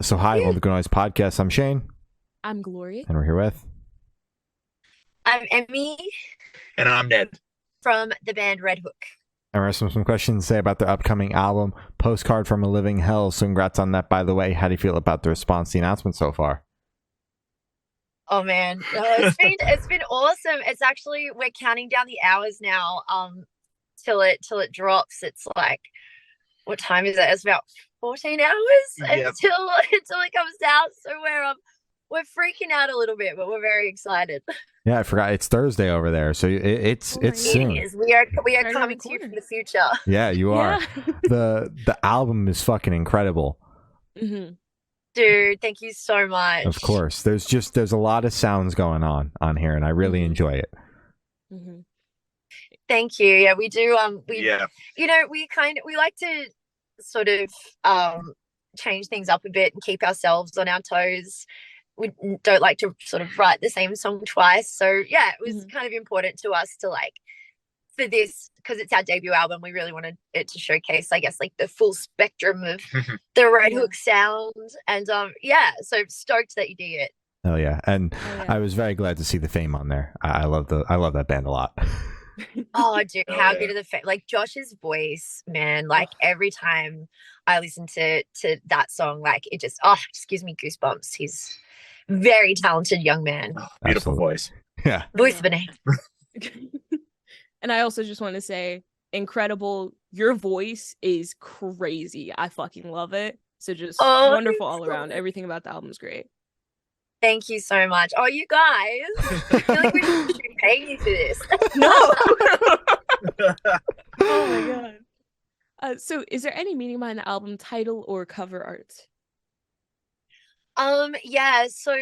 So hi, welcome to Good Noise Podcast. I'm Shane, I'm Glory. and we're here with. I'm Emmy And I'm Ned. from the band RedHook. And we're some questions to say about their upcoming album, Postcard from a Living Hell. So congrats on that, by the way. How do you feel about the response to the announcement so far? Oh man, it's been awesome. It's actually we're counting down the hours now, till it drops. It's like what time is it? It's about 14 hours Yep. until it comes out. So we're freaking out a little bit, but we're very excited. Yeah, I forgot it's Thursday over there, so it's Oh my it's God. soon. It is. We are Right around coming the to you from corner. the future. Yeah, you are. Yeah. The album is fucking incredible. hmm Dude, thank you so much. Of course, there's a lot of sounds going on here, and I really enjoy it. hmm Thank you. Yeah, we do. Yeah. We like to sort of change things up a bit and keep ourselves on our toes. We don't like to sort of write the same song twice. So yeah, it was kind of important to us to like for this because it's our debut album. We really wanted it to showcase, I guess, like the full spectrum of the Red Hook sound. And yeah, so stoked that you dig it. Hell yeah! And Oh, yeah. I was very glad to see the Fame on there. I love that band a lot. Oh, dude, Oh, how yeah. good are like Josh's voice, man. Like every time I listen to that song, like it just gives me goosebumps. He's very talented young man. Oh, beautiful Absolutely. voice. Yeah, Voice of an angel. And I also just want to say, incredible. Your voice is crazy. I fucking love it. So just Oh, wonderful thanks all so around. much. Everything about the album's great. Thank you so much. Oh, you guys, I feel like we should be paying you for this. No. Oh my god. So is there any meaning behind the album title or cover art? Yeah, so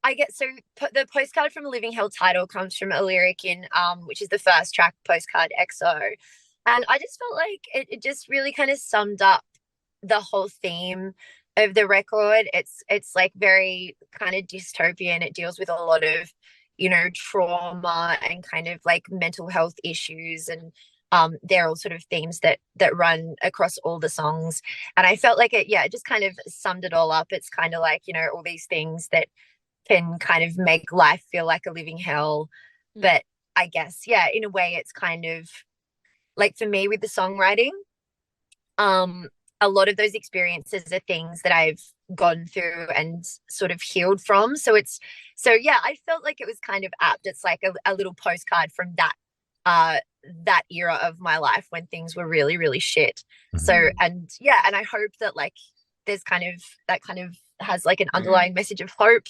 the Postcard from a Living Hell title comes from a lyric in which is the first track, Postcard XO. And I just felt like it just really kind of summed up the whole theme of the record. It's like very kind of dystopian. It deals with a lot of, trauma and kind of like mental health issues, and they're all sort of themes that run across all the songs. And I felt like it just kind of summed it all up. It's kind of like, all these things that can kind of make life feel like a living hell. But I guess, yeah, in a way it's kind of like for me with the songwriting, a lot of those experiences are things that I've gone through and sort of healed from. So yeah, I felt like it was kind of apt. It's like a little postcard from that era of my life when things were really, really shit. So and yeah, and I hope that like there's kind of has like an underlying message of hope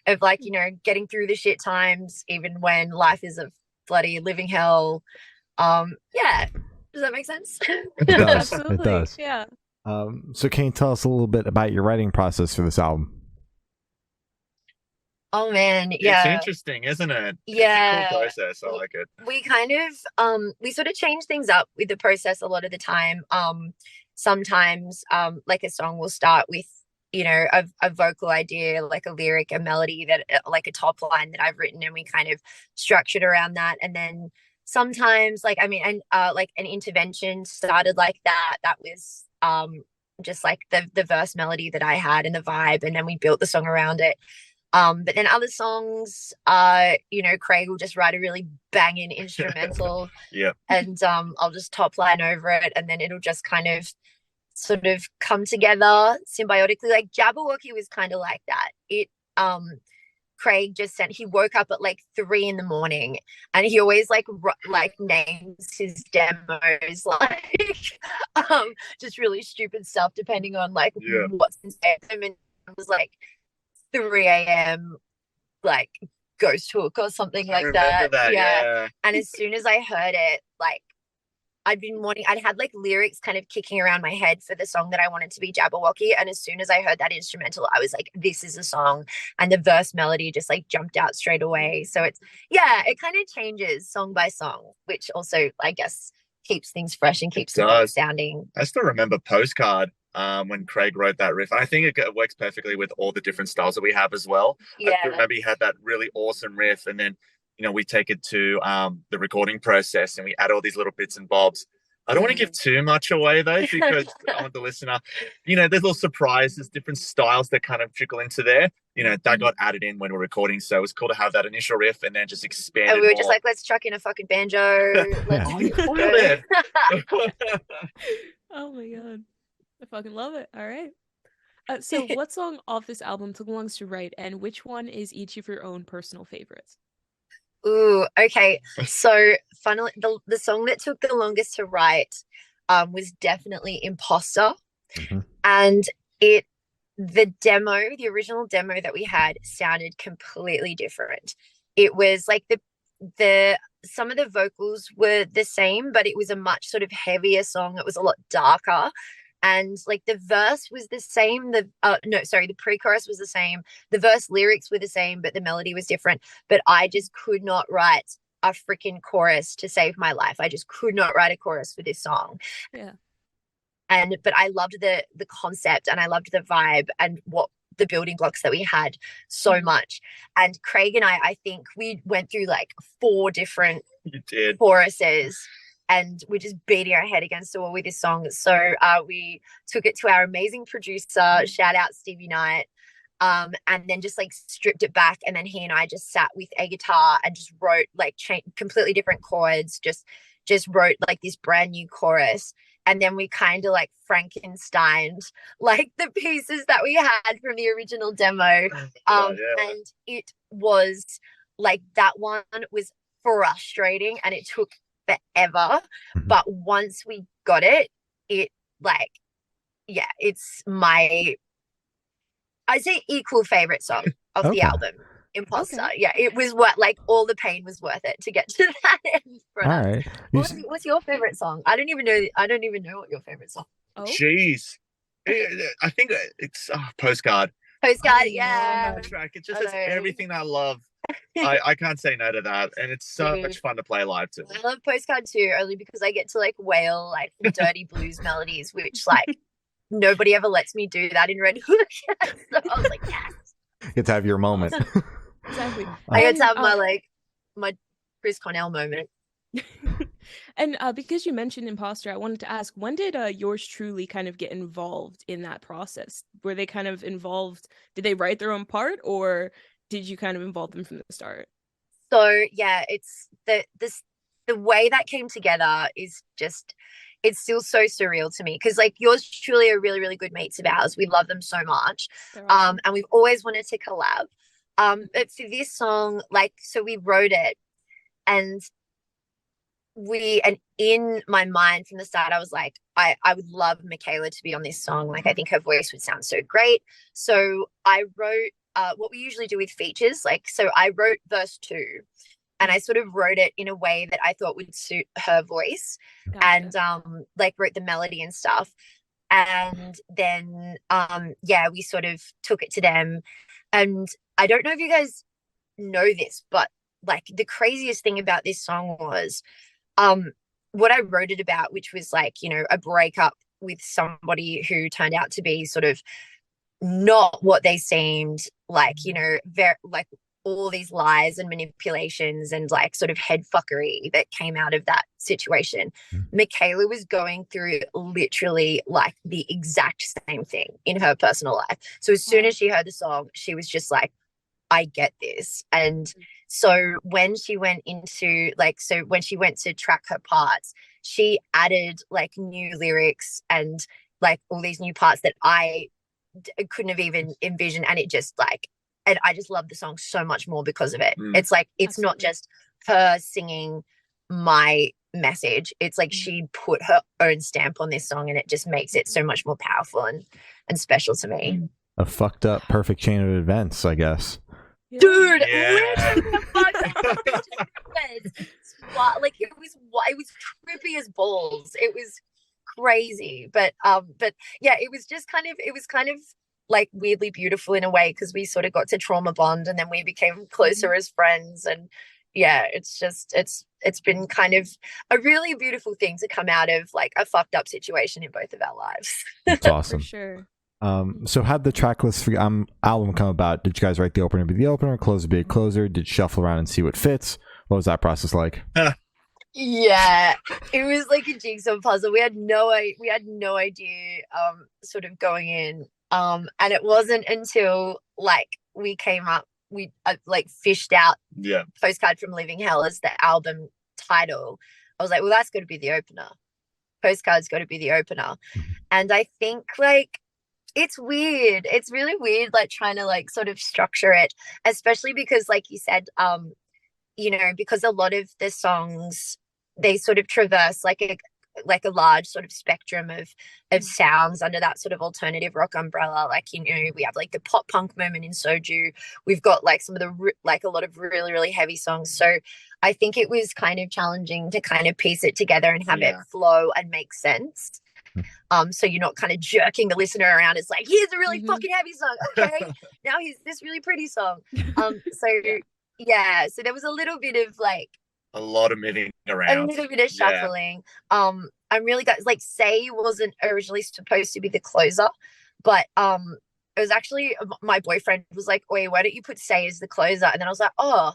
of like, getting through the shit times, even when life is a bloody living hell. Yeah. Does that make sense? It does. Absolutely. It does. Yeah. So can you tell us a little bit about your writing process for this album? Oh man, It's yeah. interesting, isn't it? Yeah. It's a cool process. I like it. We kind of we sort of change things up with the process a lot of the time. Sometimes like a song will start with, a vocal idea, like a lyric, a melody that like a top line that I've written, and we kind of structured around that. And then sometimes like like an intervention started like that was just like the verse melody that I had and the vibe, and then we built the song around it. But then other songs, Craig will just write a really banging instrumental, Yeah. and I'll just top line over it, and then it'll just kind of sort of come together symbiotically. Like Jabberwocky was kind of like that. Craig he woke up at like 3 a.m, and he always like names his demos like just really stupid stuff depending on like Yeah. what's inside him, and it was like 3 a.m. like Ghost Hook or something I like remember that. Yeah. Yeah. And as soon as I heard it, like I'd had like lyrics kind of kicking around my head for the song that I wanted to be Jabberwocky. And as soon as I heard that instrumental, I was like, this is a song. And the verse melody just like jumped out straight away. So it kind of changes song by song, which also, I guess, keeps things fresh and keeps them does. sounding. I still remember Postcard when Craig wrote that riff. I think it works perfectly with all the different styles that we have as well. I Yeah. still remember he had that really awesome riff, and then we take it to the recording process and we add all these little bits and bobs. I don't want to give too much away though, because I want the listener, there's little surprises, different styles that kind of trickle into there. That got added in when we're recording, so it was cool to have that initial riff and then just expand. And we were more. just like, let's chuck in a fucking banjo. Let's it. Oh my god, I fucking love it. All right. So what song off this album took the longest to write, and which one is each of your own personal favorites? Ooh, okay. So finally, the song that took the longest to write was definitely Imposter. Mm-hmm. And the original demo that we had sounded completely different. It was like the some of the vocals were the same, but it was a much sort of heavier song. It was a lot darker. And like the verse was the same. The pre-chorus was the same. The verse lyrics were the same, but the melody was different. But I just could not write a freaking chorus to save my life. I just could not write a chorus for this song. Yeah. But I loved the concept, and I loved the vibe and what the building blocks that we had so much. And Craig and I think we went through like 4 different choruses. And we're just beating our head against the wall with this song. So we took it to our amazing producer, shout out Stevie Knight, and then just like stripped it back. And then he and I just sat with a guitar and just wrote like completely different chords, just wrote like this brand new chorus. And then we kind of like Frankensteined like the pieces that we had from the original demo. And it was like, that one was frustrating and it took forever, but once we got it like, yeah, it's my, I'd say, equal favorite song of the album, Imposter. Yeah, it was like all the pain was worth it to get to that end. All right. What's your favorite song? I don't even know what your favorite song. Oh, jeez, I think it's Postcard. Postcard, yeah. That track, it just has everything I love. I can't say no to that, and it's so much fun to play live too. I love Postcard too, only because I get to like wail like the dirty blues melodies, which like nobody ever lets me do that in RedHook. So I was like, yes. You get to have your moment. exactly. I get to have my Chris Cornell moment. And because you mentioned Imposter, I wanted to ask, when did yours truly kind of get involved in that process? Were they kind of involved? Did they write their own part, or did you kind of involve them from the start? So yeah, it's the way that came together is just, it's still so surreal to me, because like yours truly are really, really good mates of ours. We love them so much. And we've always wanted to collab. But for this song, like, so we wrote it, and in my mind from the start, I was like, I would love Michaela to be on this song. Like, I think her voice would sound so great. So I wrote what we usually do with features. Like, so I wrote verse 2, and I sort of wrote it in a way that I thought would suit her voice. Gotcha. And like wrote the melody and stuff. And then we sort of took it to them. And I don't know if you guys know this, but like the craziest thing about this song was what I wrote it about, which was like, you know, a breakup with somebody who turned out to be sort of not what they seemed, like, you know, very like all these lies and manipulations and like sort of head fuckery that came out of that situation. Michaela was going through literally like the exact same thing in her personal life. So as soon as she heard the song, she was just like, I get this. And so when she went to track her parts, she added like new lyrics and like all these new parts that I couldn't have even envisioned. And it just like, and I just love the song so much more because of it. It's like, it's not just her singing my message. It's like she put her own stamp on this song, and it just makes it so much more powerful and special to me. A fucked up perfect chain of events, I guess. Dude, yeah. literally the like it was trippy as balls. It was crazy, but yeah, it was kind of like weirdly beautiful in a way, because we sort of got to trauma bond, and then we became closer as friends. And yeah, it's been kind of a really beautiful thing to come out of like a fucked up situation in both of our lives. That's awesome. For sure. So how'd the track list for album come about? Did you guys write the opener be the opener, closer be a closer? Did you shuffle around and see what fits? What was that process like? Yeah, it was like a jigsaw puzzle. We had no idea sort of going in. And it wasn't until like we came up we like fished out Yeah. Postcard from Living Hell as the album title. I was like, well, that's got to be the opener. Postcard's got to be the opener. And I think like it's weird. It's really weird like trying to like sort of structure it, especially because like you said, because a lot of the songs they sort of traverse like a large sort of spectrum of sounds under that sort of alternative rock umbrella. Like, we have like the pop punk moment in Soju. We've got like some of the like a lot of really, really heavy songs. So I think it was kind of challenging to kind of piece it together and have it flow and make sense. So you're not kind of jerking the listener around. It's like, here's a really fucking heavy song. Okay. Now here's this really pretty song. So there was a little bit of like a lot of moving around, a little bit of shuffling. I'm really glad. Like, Say wasn't originally supposed to be the closer, but it was actually my boyfriend was like, "Wait, why don't you put Say as the closer?" And then I was like, "Oh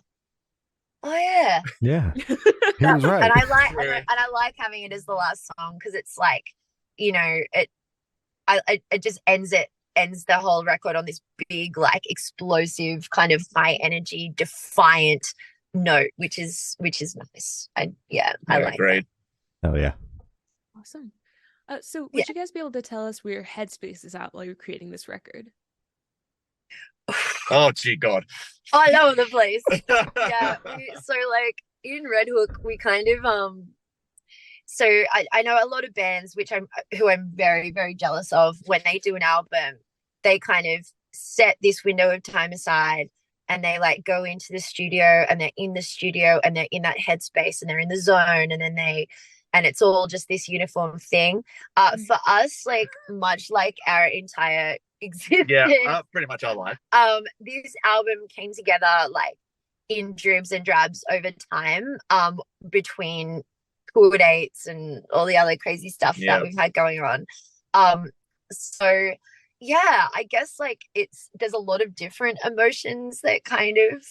yeah, yeah." He was right. And I like having it as the last song because it's like, it just ends the whole record on this big, like, explosive kind of high energy, defiant note, which is nice. I like great. Oh yeah. Awesome. So would you guys be able to tell us where your headspace is at while you're creating this record? Oh gee God. All over the place. Yeah. So like in RedHook, we kind of so I know a lot of bands who I'm very, very jealous of. When they do an album, they kind of set this window of time aside and they like go into the studio and they're in the studio and they're in that headspace and they're in the zone and it's all just this uniform thing. For us, like much like our entire existence, pretty much our life. This album came together like in dribs and drabs over time, between tour dates and all the other crazy stuff that we've had going on. So yeah, I guess like there's a lot of different emotions that kind of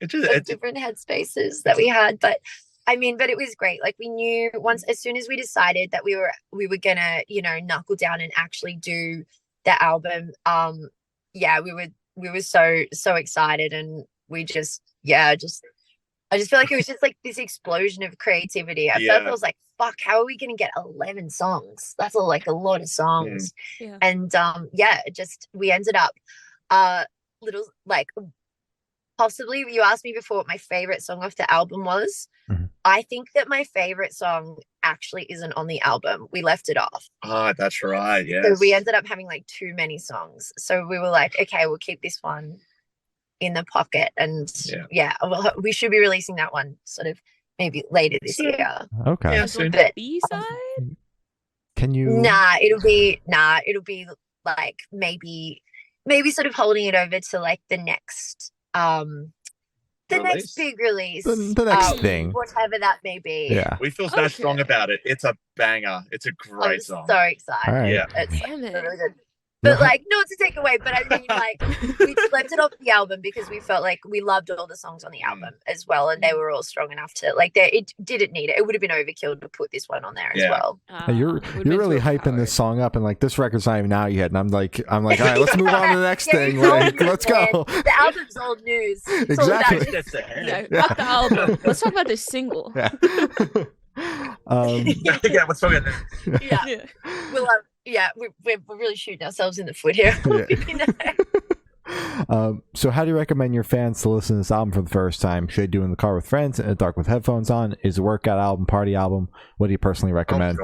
different headspaces that we had, but it was great. Like we knew as soon as we decided that we were gonna, knuckle down and actually do the album, we were so excited, and we I just feel like it was just like this explosion of creativity. At first I was like, fuck, how are we going to get 11 songs? That's like a lot of songs. Yeah. And we ended up little like, possibly you asked me before what my favorite song off the album was. I think that my favorite song actually isn't on the album. We left it off. Oh, that's right. Yeah. So we ended up having like too many songs. So we were like, okay, we'll keep this one in the pocket, and we should be releasing that one sort of maybe later this year. Okay. But B-side? Can you? Nah, it'll be like maybe sort of holding it over to like the next next big release, the next thing, whatever that may be. Yeah, we feel so strong about it. It's a banger. It's a great song. So excited. Right. Yeah, it's Damn it. really good. But like, not to take away, but I mean, like, we left it off the album because we felt like we loved all the songs on the album as well, and they were all strong enough to like. It didn't need it. It would have been overkill to put this one on there as well. You're really hyping this song up, and like this record's not even out yet, and I'm like, all right, let's move on to the next thing. Like, let's go. The album's old news. Exactly. Fuck the album. Let's talk about this single. Yeah. What's talking about? Yeah. We'll we're really shooting ourselves in the foot here. So how do you recommend your fans to listen to this album for the first time? Should they do it in the car with friends, in the dark with headphones on? Is it a workout album, party album? What do you personally recommend?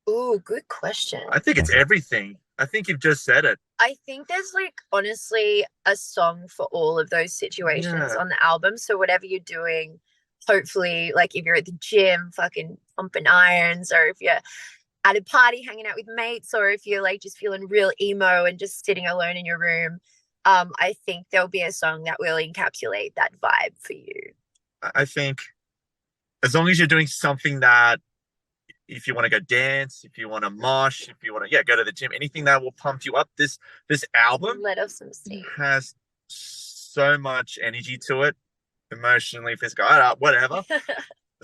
Oh, good question. I think it's everything. I think you've just said it. I think there's like honestly a song for all of those situations on the album. So whatever you're doing, hopefully, like if you're at the gym fucking pumping irons, or if you're at a party hanging out with mates, or if you're like just feeling real emo and just sitting alone in your room, I think there'll be a song that will encapsulate that vibe for you. I think as long as you're doing something that, if you want to go dance, if you want to mosh, if you want to go to the gym, anything that will pump you up, this album Let off some steam. Has so much energy to it, emotionally, physically, whatever.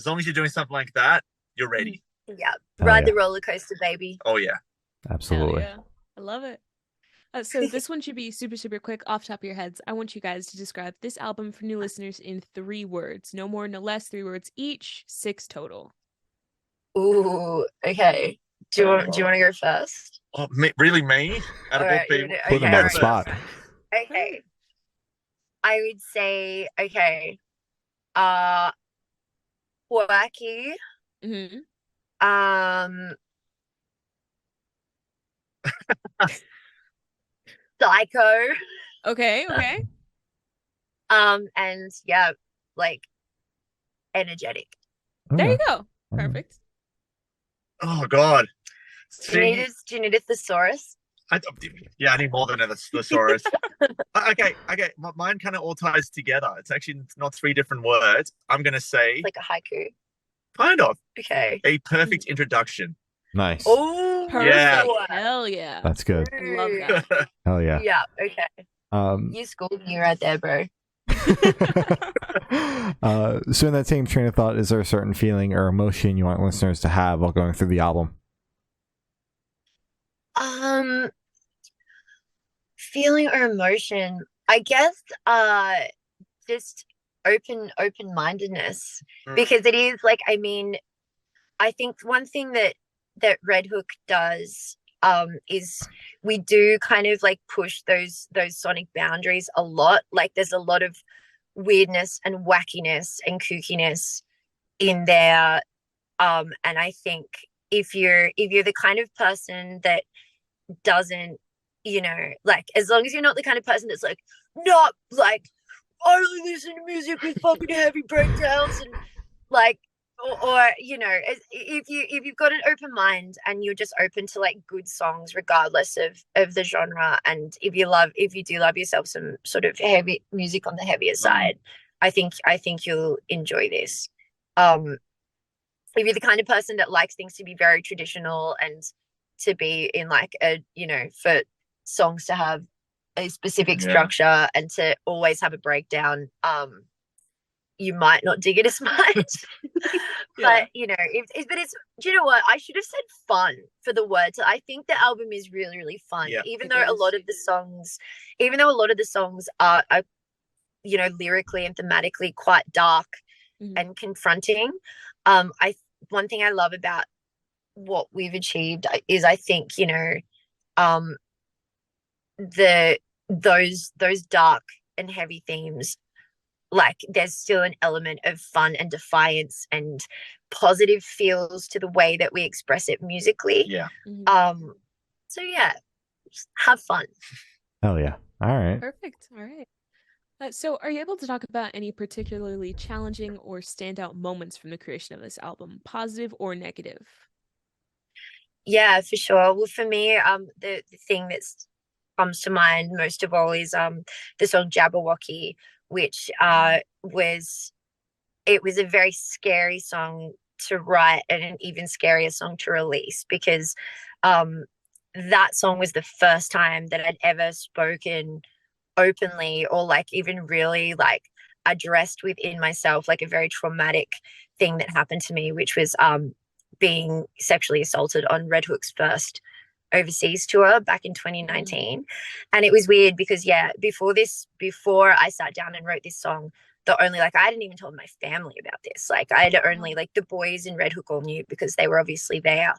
As long as you're doing something like that, you're ready. Yeah. Hell Ride yeah. the roller coaster, baby. Oh yeah. Absolutely. Hell yeah. I love it. So this one should be super, super quick off top of your heads. I want you guys to describe this album for new listeners in 3 words. No more, no less, 3 words each, 6 total. Ooh, okay. Do you want to go first? Oh, really, me? Out of all Alright, people, Put them on the okay. spot. Okay. I would say, okay. Quirky. Mm-hmm. Psycho. Okay. And yeah, like energetic. There Okay. you go. Perfect. Oh God. Do you need a thesaurus? I need more than a thesaurus. Okay. Mine kind of all ties together. It's actually not 3 different words. I'm gonna say Like a haiku. kind of Okay. a perfect introduction. Nice. Oh, Perfect. Yeah. Hell yeah. That's good. I love that. Hell yeah. Yeah, okay. You schooled me right there, bro. So in that same train of thought, is there a certain feeling or emotion you want listeners to have while going through the album? Feeling or emotion, I guess just open-mindedness, because it is like, I mean, I think one thing that RedHook does is we do kind of like push those sonic boundaries a lot. Like there's a lot of weirdness and wackiness and kookiness in there, and I think if you're the kind of person that doesn't, like, as long as you're not the kind of person that's like, not like, I only listen to music with fucking heavy breakdowns and like, or if you've got an open mind and you're just open to like good songs regardless of the genre, and if you do love yourself some sort of heavy music on the heavier side, I think you'll enjoy this. If you're the kind of person that likes things to be very traditional and to be in like a, for songs to have a specific structure and to always have a breakdown, you might not dig it as much. But do you know what, I should have said fun for the words. I think the album is really, really fun, even though a lot of the songs are lyrically and thematically quite dark and confronting. One thing I love about what we've achieved is, I think, those dark and heavy themes, like there's still an element of fun and defiance and positive feels to the way that we express it musically. So yeah, just have fun. Hell yeah. All right. Perfect. All right. So are you able to talk about any particularly challenging or standout moments from the creation of this album, positive or negative? Yeah, for sure. Well, for me, the thing that comes to mind most of all is the song Jabberwocky, which was a very scary song to write and an even scarier song to release, because that song was the first time that I'd ever spoken openly or like even really like addressed within myself like a very traumatic thing that happened to me, which was being sexually assaulted on RedHook's first overseas tour back in 2019. And it was weird because before I sat down and wrote this song, I hadn't even told my family about this. Like I had only, like, the boys in RedHook all knew because they were obviously there,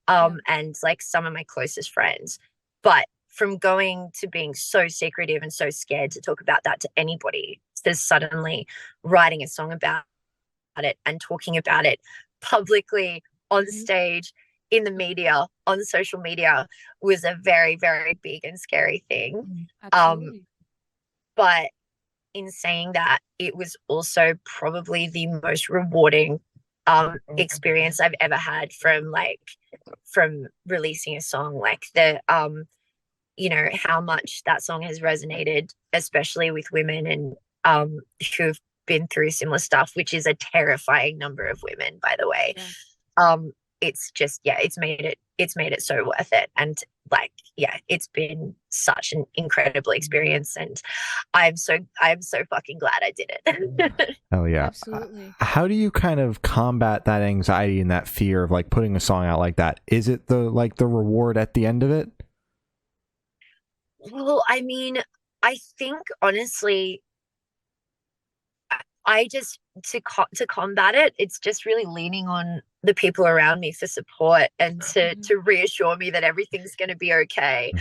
and like some of my closest friends. But from going to being so secretive and so scared to talk about that to anybody, to suddenly writing a song about it and talking about it publicly on stage, in the media, on social media, was a very, very big and scary thing. But in saying that, it was also probably the most rewarding experience I've ever had from releasing a song. Like how much that song has resonated, especially with women and who've been through similar stuff, which is a terrifying number of women, by the way. it's just, yeah, it's made it so worth it. And like, yeah, it's been such an incredible experience, and I'm so fucking glad I did it. Oh yeah. Absolutely. How do you kind of combat that anxiety and that fear of like putting a song out like that? Is it the reward at the end of it? Well, I mean, I think honestly, I just to combat it, it's just really leaning on the people around me for support and to reassure me that everything's going to be okay.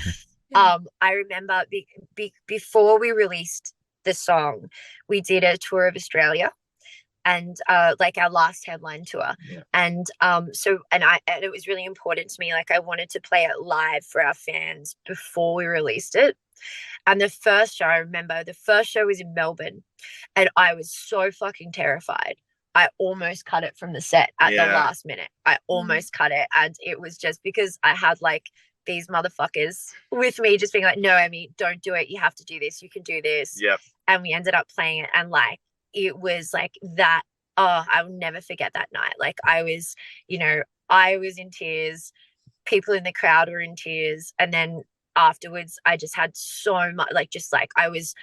I remember before we released the song, we did a tour of Australia, and like our last headline tour, and and it was really important to me. Like, I wanted to play it live for our fans before we released it. And the first show, I remember, the first show was in Melbourne, and I was so fucking terrified. I almost cut it from the set at the last minute. I almost cut it, and it was just because I had like these motherfuckers with me just being like, no, Emmy, don't do it. You have to do this. You can do this. Yep. And we ended up playing it, and like, it was like that. Oh, I will never forget that night. Like, I was in tears. People in the crowd were in tears. And then afterwards, I just had so much, I was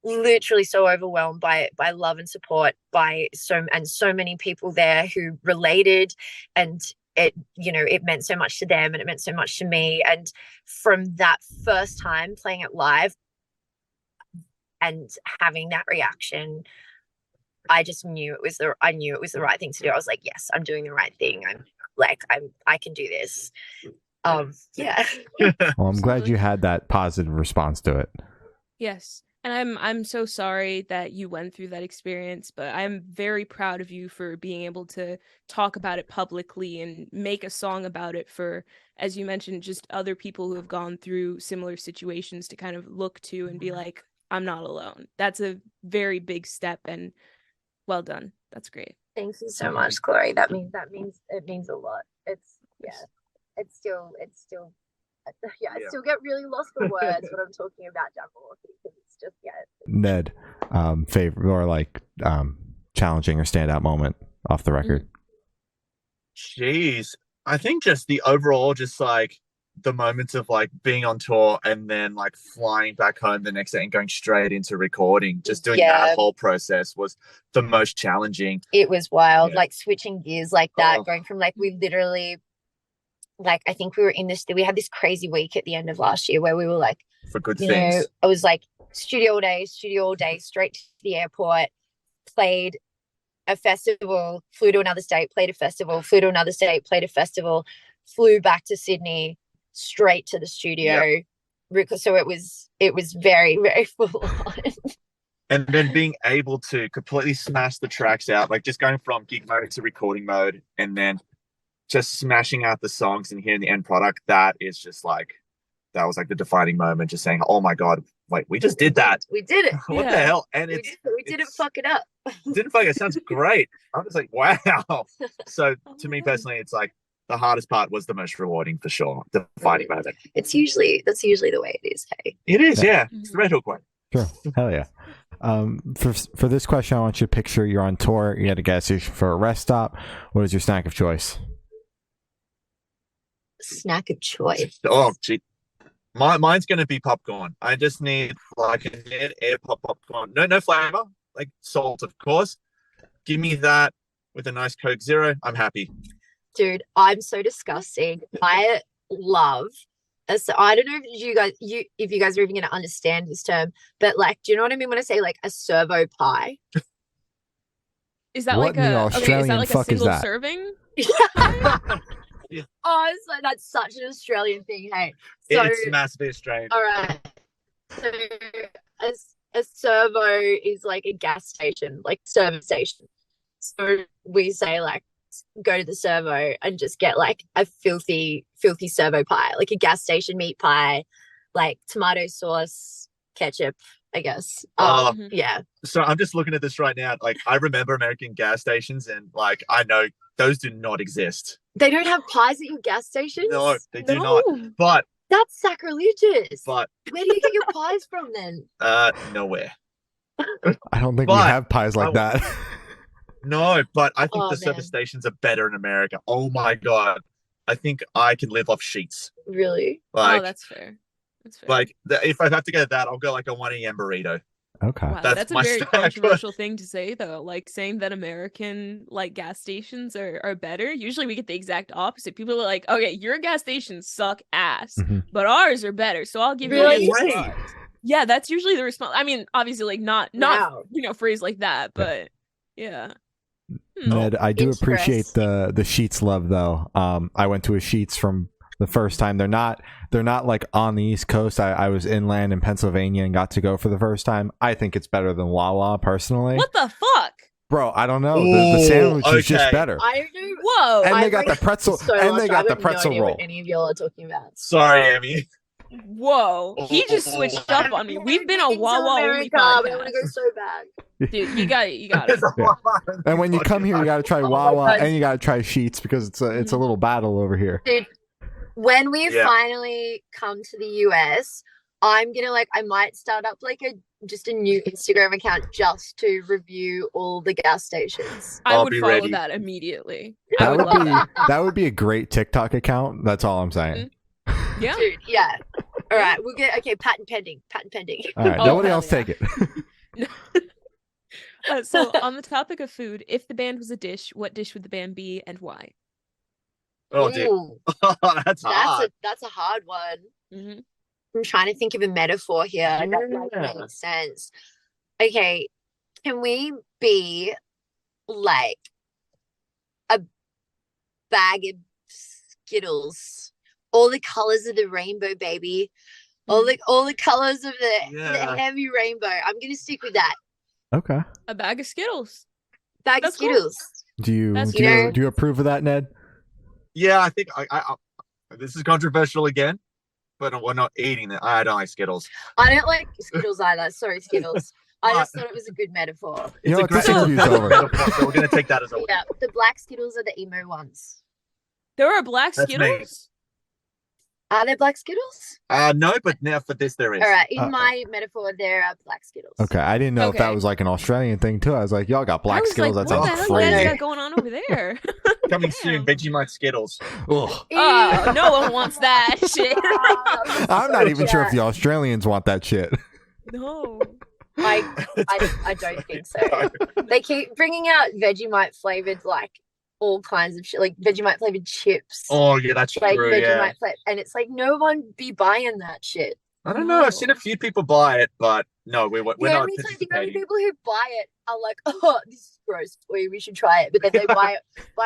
literally so overwhelmed by love and support by so many people there who related, and it meant so much to them and it meant so much to me. And from that first time playing it live and having that reaction, I just knew it was the right thing to do. I was like, yes, I'm doing the right thing. I can do this. Yeah. Well, I'm glad you had that positive response to it. Yes. And I'm so sorry that you went through that experience, but I'm very proud of you for being able to talk about it publicly and make a song about it for, as you mentioned, just other people who have gone through similar situations to kind of look to and be like, I'm not alone. That's a very big step, and well done. That's great. Thank you so much, Chloe. It means a lot. I still get really lost for words when I'm talking about Jabberwocky, because it's just, Ned, favorite or like challenging or standout moment off the record? Jeez, I think just the overall, just like the moments of like being on tour and then like flying back home the next day and going straight into recording, just doing that whole process was the most challenging. It was wild, like switching gears like that, going from like, we literally, like, I think we had this crazy week at the end of last year where we were like, for good things. I was like studio all day, straight to the airport, played a festival, flew to another state, played a festival, flew to another state, played a festival, flew back to Sydney, straight to the studio. So it was very, very full on. And then being able to completely smash the tracks out, like just going from gig mode to recording mode, and then just smashing out the songs and hearing the end product, that was like the defining moment, just saying, oh my God, wait, we just did that. We did it. What the hell? And we didn't fuck it up. Didn't fuck it. It sounds great. I'm just like, wow. So to me personally, it's like the hardest part was the most rewarding for sure. The defining moment. That's usually the way it is. Hey, it is. Yeah. It's the RedHook way. Sure. Hell yeah. For this question, I want you to picture you're on tour. You had a gas station for a rest stop. What is your snack of choice? Snack of choice. Oh, gee. Mine's going to be popcorn. I just need like a Ned air popcorn. No flavor, like salt, of course. Give me that with a nice Coke Zero. I'm happy. Dude, I'm so disgusting. I love. So I don't know if you guys are even going to understand this term, but like, do you know what I mean when I say like a servo pie? Is that what like a Australian is that like fuck a single is that? serving? Yeah. Oh, it's like, that's such an Australian thing. Hey, so, it's massively Australian. All right. So a servo is like a gas station, like service station. So we say like, go to the servo and just get like a filthy servo pie, like a gas station meat pie, like tomato sauce, ketchup, I guess. Yeah. So I'm just looking at this right now. Like, I remember American gas stations, and like, I know those do not exist. They don't have pies at your gas stations? No, they do not. But that's sacrilegious. But where do you get your pies from then? Nowhere. I don't think we have pies like that. No, but I think Oh, the service man. stations are better in America. Oh my God. I think I can live off sheets. Really? Like, Oh, that's fair. That's fair. like if I have to get that, I'll go like a 1 a.m. burrito. Okay. Wow, That's that's a my very snack. controversial thing to say, though. Like saying that American like gas stations are better. Usually, we get the exact opposite. People are like, "Okay, your gas stations suck ass, Mhm. but ours are better." So I'll give Really? you Wait. this. Yeah, that's usually the response. I mean, obviously, like not Wow. phrase like that, but yeah. Ned, I do appreciate Interesting. the Sheets love though. I went to a Sheets from the first time. They're not like on the East Coast. I was inland in Pennsylvania and got to go for the first time. I think it's better than Wawa personally. What the fuck? Bro, I don't know. The Ooh, sandwich is just okay. better. I don't know. Whoa! And they I've got the read pretzel so and much, they got I the have no pretzel idea roll. what any of y'all are talking about. Sorry, Emmy. Whoa! He just switched up on me. We've been a Been to Wawa only America, but I want to podcast. go so bad. Dude, you got it. And when you come here, you got to try my Wawa God. and you got to try Sheets because it's a little battle over here. Dude, when we Yeah. finally come to the US, I'm gonna I might start up like a new Instagram account just to review all the gas stations. I I'll would be follow ready. that immediately. I That would would love be that. that would be a great TikTok account. That's all I'm saying. Yeah. Dude, yeah. All right, we'll get patent pending. Patent pending. All right, Oh, nobody hell else yeah. take it. So on the topic of food, if the band was a dish, what dish would the band be and why? Oh, dude. Ooh, That's hard. that's a hard one. Mm-hmm. I'm trying to think of a metaphor here that Yeah. makes sense. Okay, can we be like a bag of Skittles? All the colors of the rainbow, baby. All the colors of the Yeah. heavy rainbow. I'm gonna stick with that. Okay. A bag of Skittles. Bag That's of cool. Skittles. Do you That's do you, fair. do you approve of that, Ned? Yeah, I think I this is controversial again, but we're not eating it. I don't like Skittles. I don't like Skittles either. Sorry, Skittles. I just thought it was a good metaphor. You know It's a what, this great interview's over. metaphor, so we're gonna take that as a win. Yeah, the black Skittles are the emo ones. There are black That's me. Skittles. Are there black Skittles? No, but now for this there is. All right, in Uh-oh. my metaphor, there are black Skittles. Okay, I didn't know if that Okay. was like an Australian thing too. I was like, y'all got I black was Skittles. like, That what the sounds hell you guys crazy. got going on over there? Coming soon, Damn. Vegemite Skittles. Ugh. Oh, no one wants that shit. I'm not even sure if the Australians want that shit. No. I don't think so. They keep bringing out Vegemite flavored all kinds of shit, like Vegemite flavored chips. Oh yeah, that's Like true. Vegemite Yeah. and it's like no one be buying that shit. I don't know. I've seen a few people buy it, but no, we're The not only participating. people who buy it are like, oh, this is gross. We should try it. But then they buy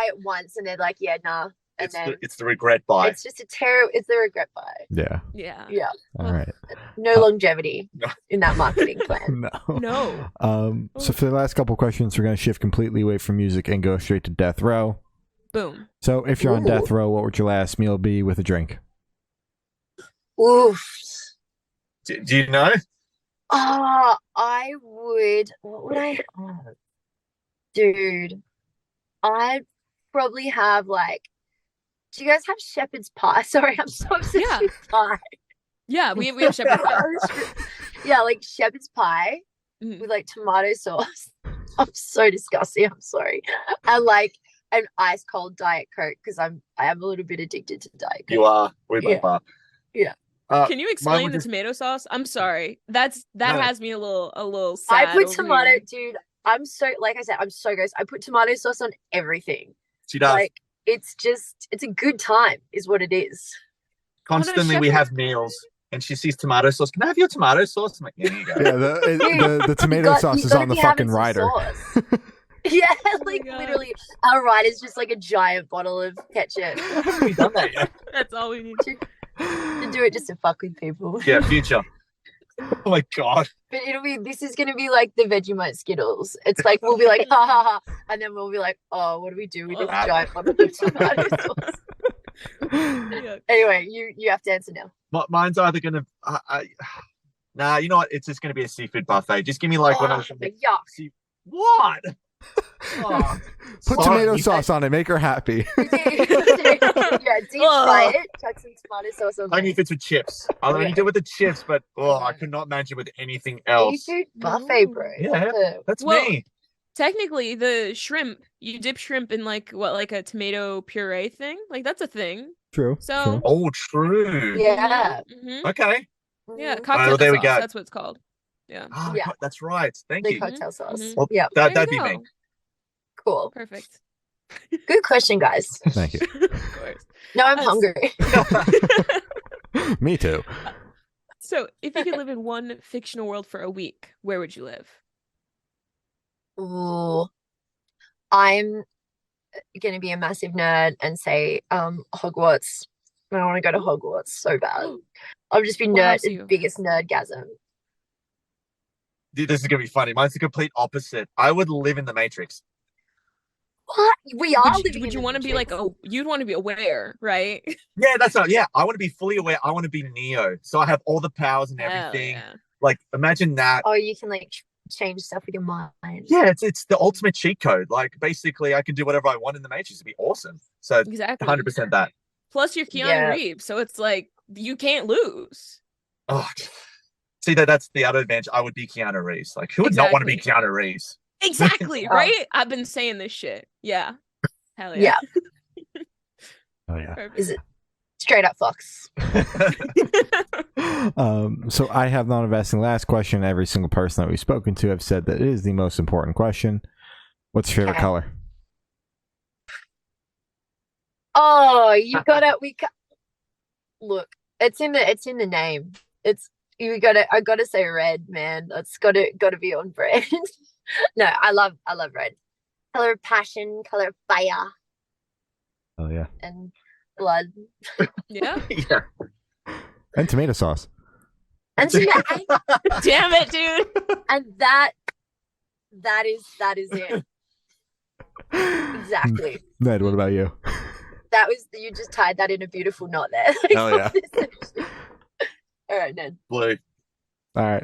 it once and they're like, yeah, nah. And It's then the regret buy. it's just it's the regret buy. Yeah. Yeah. Yeah. All right. No longevity No. in that marketing plan. No. No. So for the last couple questions, we're gonna shift completely away from music and go straight to death row. Boom. So if you're on Ooh. death row, what would your last meal be with a drink? Oof. Do you know? I would. What would I? Oh, dude, I'd probably have do you guys have shepherd's pie? Sorry, I'm so obsessed Yeah. with pie. Yeah, we have shepherd pie. Yeah, like shepherd's pie Mhm. with tomato sauce. I'm so disgusting. I'm sorry. And an ice cold Diet Coke because I am a little bit addicted to Diet Coke. You are. We both Yeah. are. Yeah. Can you explain would the just- tomato sauce? I'm sorry. That No. has me a little sad. I put over tomato, here. dude. I'm so I said, I'm so gross. I put tomato sauce on everything. She does. It's a good time, is what it is. Constantly, we shepherd- have meals, and she sees tomato sauce. Can I have your tomato sauce? I'm like, yeah, you go. Yeah, the tomato sauce is on the fucking rider. Yeah, Oh my God. literally, our rider's just a giant bottle of ketchup. Haven't we done that yet? That's all we need. To do it just to fuck with people. Yeah, future. Oh my god. But this is gonna be the Vegemite Skittles. It's we'll be like, ha ha ha, and then we'll be like, oh, what do we do with this giant bottle of tomato sauce? Yeah. Anyway, you have to answer now. Mine's either gonna. Nah, you know what? It's just gonna be a seafood buffet. Just give me one of those. Yuck. What? Oh, Put sorry. tomato sauce on it. Make her happy. Yeah, deep fry it, chuck some tomato sauce on Only if it's with chips. I'll only do it with the chips, but I could not manage it with anything else. Seafood buffet, bro. Yeah. That's Well, me. technically the shrimp, you dip shrimp in like a tomato puree thing. Like that's a thing. True. So true. Oh, true. Yeah. mhm. Okay. Yeah, Mhm. cocktail there we sauce. go. That's what it's called. Yeah. Ah, Yeah. that's right. Thank The you. cocktail sauce. Mhm. Well, Yeah. that'd There you be me. go. Cool. Perfect. Good question, guys. Thank you. Of course. Now I'm Us. hungry. Me too. So, if you could live in one fictional world for a week, where would you live? Ooh. I'm gonna be a massive nerd and say Hogwarts. I want to go to Hogwarts so bad. I'll just be What helps the you? biggest nerdgasm. Dude, this is gonna be funny. Mine's the complete opposite. I would live in the Matrix. What? We are Would living you in the want to be like Matrix. you'd want to be aware, right? Yeah, that's not. Yeah, I want to be fully aware. I want to be Neo, so I have all the powers and Hell everything. yeah. Like, imagine that. Oh, you can like change stuff with your mind. Yeah, it's the ultimate cheat code. Like, basically, I can do whatever I want in the Matrix. It'd be awesome. So, Exactly. 100% that. Plus, you're Keanu Yeah. Reeves, so it's like you can't lose. Oh, see that's the other advantage. I would be Keanu Reeves. Like, who would not want to be Exactly. Keanu Reeves? Exactly, Oh. right? I've been saying this shit. Yeah. Hell yeah. Yeah. Oh yeah. Perfect. Is it straight up Fox? So I have non-investing. Last question. Every single person that we've spoken to have said that it is the most important question. What's your favorite Okay. color? Oh, you gotta look. It's in the name. I gotta say red, man. That's gotta be on brand. No, I love red. Color of passion, color of fire, Oh yeah. and blood. Yeah. Yeah. And tomato sauce. And so, yeah, Damn it, dude. and that is it. Exactly. Ned, what about you? You just tied that in a beautiful knot there. Hell yeah. All right, Ned. Blue. All right.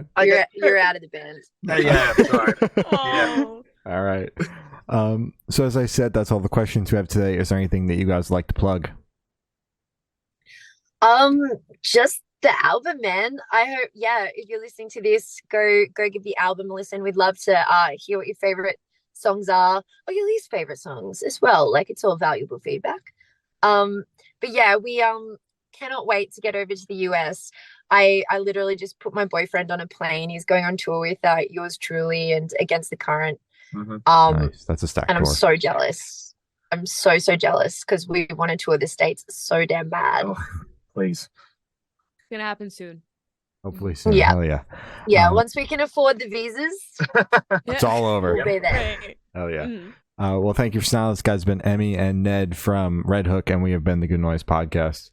You're out of the band. Yeah, sorry. Oh. All right. So as I said, that's all the questions we have today. Is there anything that you guys would like to plug? Just the album, man. I hope, if you're listening to this, go give the album a listen. We'd love to hear what your favorite songs are or your least favorite songs as well. Like, it's all valuable feedback. But yeah, we cannot wait to get over to the US. I literally just put my boyfriend on a plane. He's going on tour with yours truly and Against the Current. Mm-hmm. Nice. That's a stack And I'm tour. so jealous. I'm so jealous because we want to tour the States so damn bad. Oh, please. It's gonna happen soon. Hopefully soon. Yeah. Hell yeah. Yeah, once we can afford the visas, It's all over. we'll be there. Right. Hell yeah. Mhm. Well, thank you for now. This guy's been Emmy and Ned from RedHook, and we have been the Good Noise Podcast.